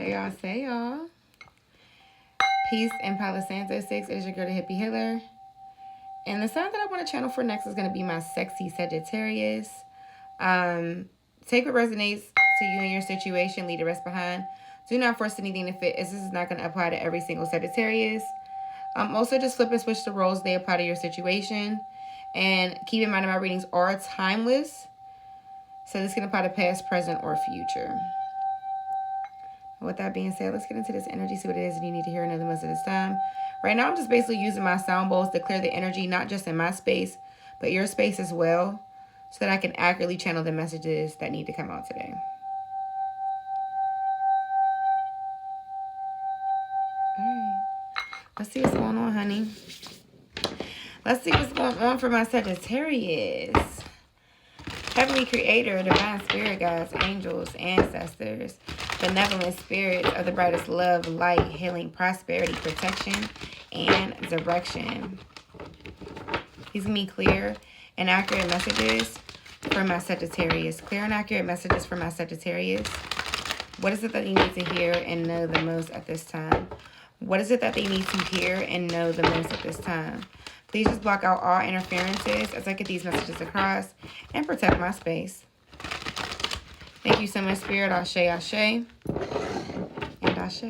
Hey y'all, say y'all. Peace and Palo Santo 6 is your girl, the hippie healer. And the sign that I want to channel for next is going to be my sexy Sagittarius. Take what resonates to you and your situation, leave the rest behind. Do not force anything to fit, as this is not going to apply to every single Sagittarius. Also, just flip and switch the roles they apply to your situation. And keep in mind that my readings are timeless. So this can apply to past, present, or future. With that being said, let's get into this energy, see what it is that you need to hear another most of this time. Right now, I'm just basically using my sound bowls to clear the energy, not just in my space, but your space as well, so that I can accurately channel the messages that need to come out today. All right. Let's see what's going on, honey. Let's see what's going on for my Sagittarius. Heavenly Creator, Divine Spirit Guides, Angels, Ancestors, benevolent spirits of the brightest love, light, healing, prosperity, protection, and direction. Please give me clear and accurate messages for my Sagittarius. Clear and accurate messages for my Sagittarius. What is it that you need to hear and know the most at this time? What is it that they need to hear and know the most at this time? Please just block out all interferences as I get these messages across and protect my space. Thank you so much, Spirit. Ashe, Ashe, and Ashe.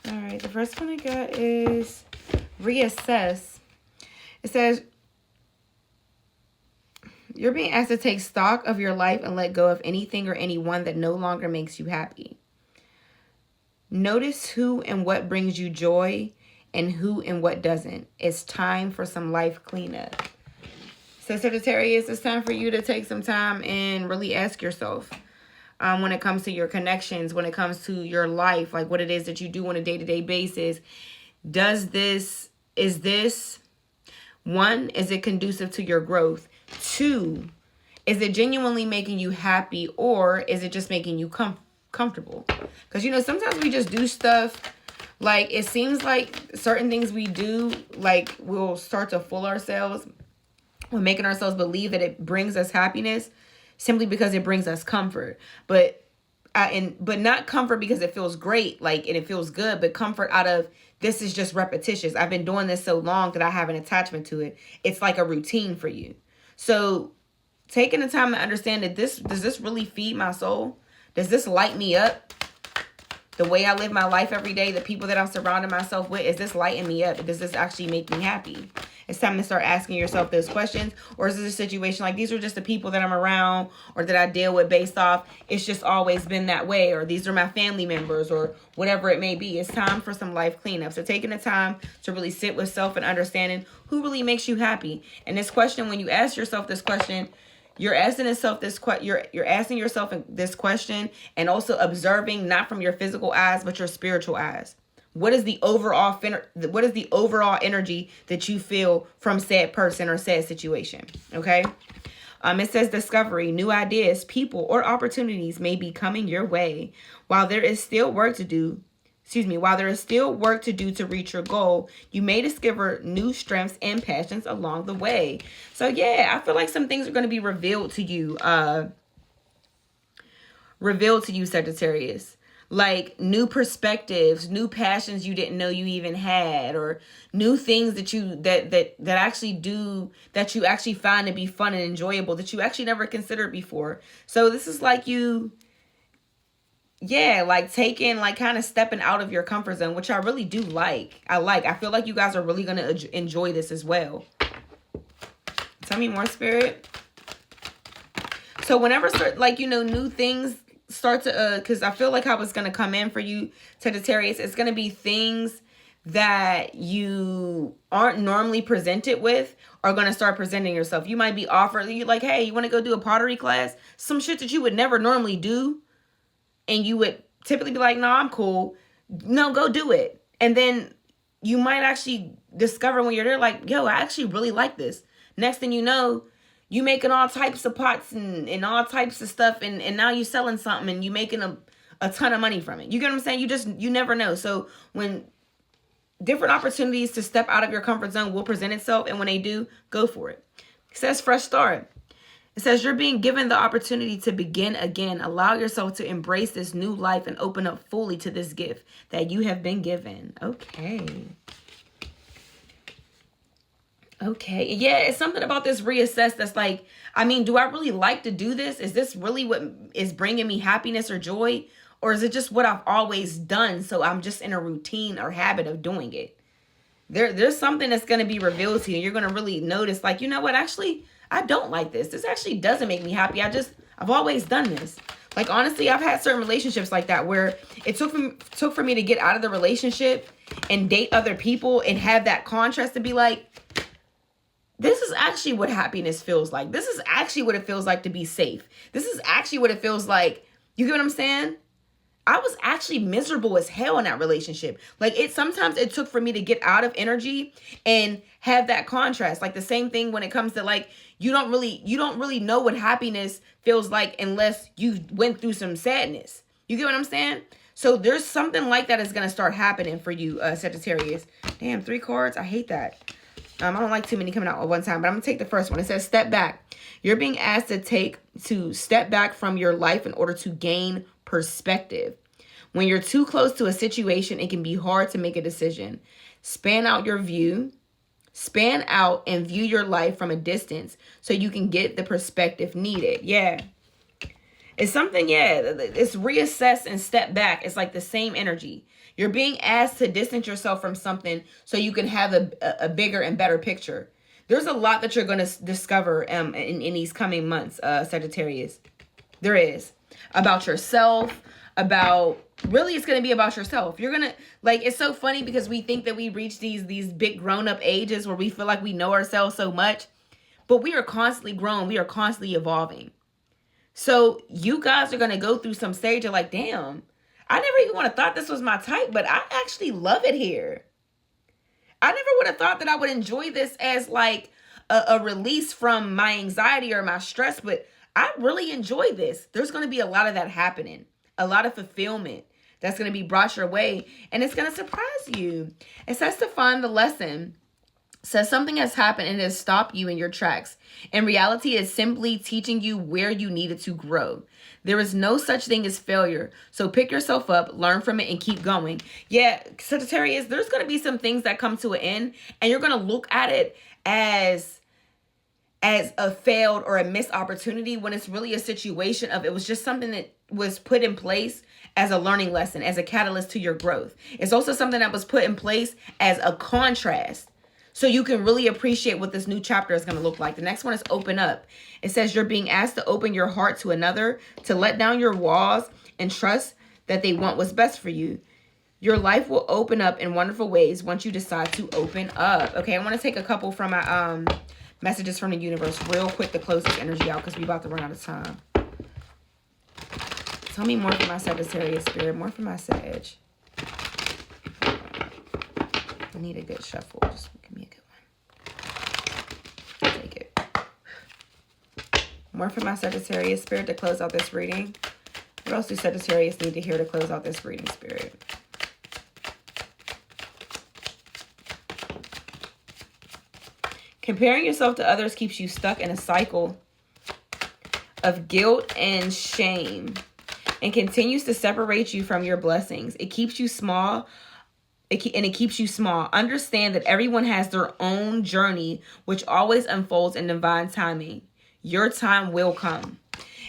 All right, the first one I got is reassess. It says, you're being asked to take stock of your life and let go of anything or anyone that no longer makes you happy. Notice who and what brings you joy and who and what doesn't. It's time for some life cleanup. So Sagittarius, it's time for you to take some time and really ask yourself when it comes to your connections, when it comes to your life, like what it is that you do on a day-to-day basis. Is this, one, is it conducive to your growth? Two, is it genuinely making you happy, or is it just making you comfortable? Because, sometimes we just do stuff, like, it seems like certain things we do, like, we'll start to fool ourselves. We're making ourselves believe that it brings us happiness simply because it brings us comfort. But not comfort because it feels great, like, and it feels good, but comfort out of, this is just repetitious. I've been doing this so long that I have an attachment to it. It's like a routine for you. So taking the time to understand that does this really feed my soul? Does this light me up? The way I live my life every day, the people that I'm surrounding myself with, is this lighting me up? Does this actually make me happy? It's time to start asking yourself those questions. Or is this a situation like, these are just the people that I'm around or that I deal with based off, it's just always been that way, or these are my family members, or whatever it may be. It's time for some life cleanup. So taking the time to really sit with self and understanding who really makes you happy. And this question, when you ask yourself this question, you're asking yourself you're asking yourself this question, and also observing not from your physical eyes but your spiritual eyes. What is the overall energy that you feel from said person or said situation? Okay. It says discovery, new ideas, people, or opportunities may be coming your way. While there is still work to do to reach your goal, you may discover new strengths and passions along the way. So yeah, I feel like some things are going to be revealed to you, Sagittarius. Like new perspectives, new passions you didn't know you even had, or new things that you actually find to be fun and enjoyable that you actually never considered before. So this is like taking, like, kind of stepping out of your comfort zone, which I really do like. I feel like you guys are really going to enjoy this as well. Tell me more, Spirit. So whenever, new things start to, because I feel like how it's going to come in for you, Sagittarius, it's going to be things that you aren't normally presented with are going to start presenting yourself. You might be offered, you like, hey, you want to go do a pottery class? Some shit that you would never normally do. And you would typically be like, no, I'm cool. No, go do it. And then you might actually discover when you're there, like, yo, I actually really like this. Next thing you know, you making all types of pots and all types of stuff. And now you selling something and you making a ton of money from it. You get what I'm saying? You never know. So when different opportunities to step out of your comfort zone will present itself. And when they do, go for it. It says fresh start. It says you're being given the opportunity to begin again. Allow yourself to embrace this new life and open up fully to this gift that you have been given. Okay. Okay. Yeah, it's something about this reassess that's like, I mean, do I really like to do this? Is this really what is bringing me happiness or joy? Or is it just what I've always done? So I'm just in a routine or habit of doing it. There's something that's going to be revealed to you. You're going to really notice, like, you know what? Actually, I don't like this. This actually doesn't make me happy. I've always done this. Like, honestly, I've had certain relationships like that where it took for me to get out of the relationship and date other people and have that contrast to be like, this is actually what happiness feels like. This is actually what it feels like to be safe. This is actually what it feels like. You get what I'm saying? I was actually miserable as hell in that relationship. Like, sometimes it took for me to get out of energy and have that contrast. Like the same thing when it comes to, like, you don't really know what happiness feels like unless you went through some sadness. You get what I'm saying? So there's something like that is going to start happening for you, Sagittarius. Damn, 3 cards. I hate that. I don't like too many coming out at one time, but I'm going to take the first one. It says step back. You're being asked to step back from your life in order to gain perspective. When you're too close to a situation, it can be hard to make a decision. Span out and view your life from a distance so you can get the perspective needed. Yeah. It's something, it's reassess and step back. It's like the same energy. You're being asked to distance yourself from something so you can have a bigger and better picture. There's a lot that you're going to discover in these coming months, Sagittarius. There is. About yourself, really it's going to be about yourself. You're going to, like, it's so funny because we think that we reach these big grown-up ages where we feel like we know ourselves so much, but we are constantly growing. We are constantly evolving. So you guys are going to go through some stage of like, damn, I never even would have thought this was my type, but I actually love it here. I never would have thought that I would enjoy this as like a release from my anxiety or my stress, but I really enjoy this. There's going to be a lot of that happening, a lot of fulfillment that's going to be brought your way, and it's going to surprise you. It says to find the lesson. Says something has happened and it has stopped you in your tracks. In reality, it's simply teaching you where you needed to grow. There is no such thing as failure. So pick yourself up, learn from it, and keep going. Yeah, Sagittarius, there's going to be some things that come to an end, and you're going to look at it as a failed or a missed opportunity when it's really a situation of it was just something that was put in place as a learning lesson, as a catalyst to your growth. It's also something that was put in place as a contrast, so you can really appreciate what this new chapter is going to look like. The next one is open up. It says you're being asked to open your heart to another, to let down your walls and trust that they want what's best for you. Your life will open up in wonderful ways once you decide to open up. Okay, I want to take a couple from my messages from the universe real quick to close this energy out because we're about to run out of time. Tell me more for my Sagittarius spirit, more for my Sag. I need a good shuffle. Just give me a good one. I'll take it. More for my Sagittarius spirit to close out this reading. What else do Sagittarius need to hear to close out this reading, spirit? Comparing yourself to others keeps you stuck in a cycle of guilt and shame and continues to separate you from your blessings. It keeps you small. It keeps you small. Understand that everyone has their own journey, which always unfolds in divine timing. Your time will come.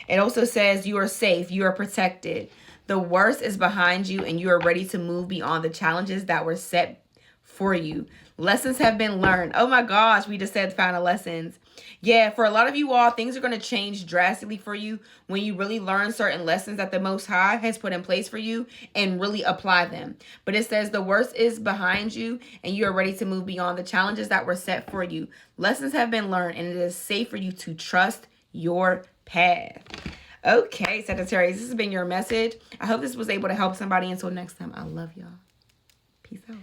It also says you are safe. You are protected. The worst is behind you, and you are ready to move beyond the challenges that were set for you. Lessons have been learned. Oh my gosh, we just said final lessons. Yeah, for a lot of you all, things are going to change drastically for you when you really learn certain lessons that the Most High has put in place for you and really apply them. But it says the worst is behind you and you are ready to move beyond the challenges that were set for you. Lessons have been learned and it is safe for you to trust your path. Okay, Sagittarius, this has been your message. I hope this was able to help somebody. Until next time, I love y'all. Peace out.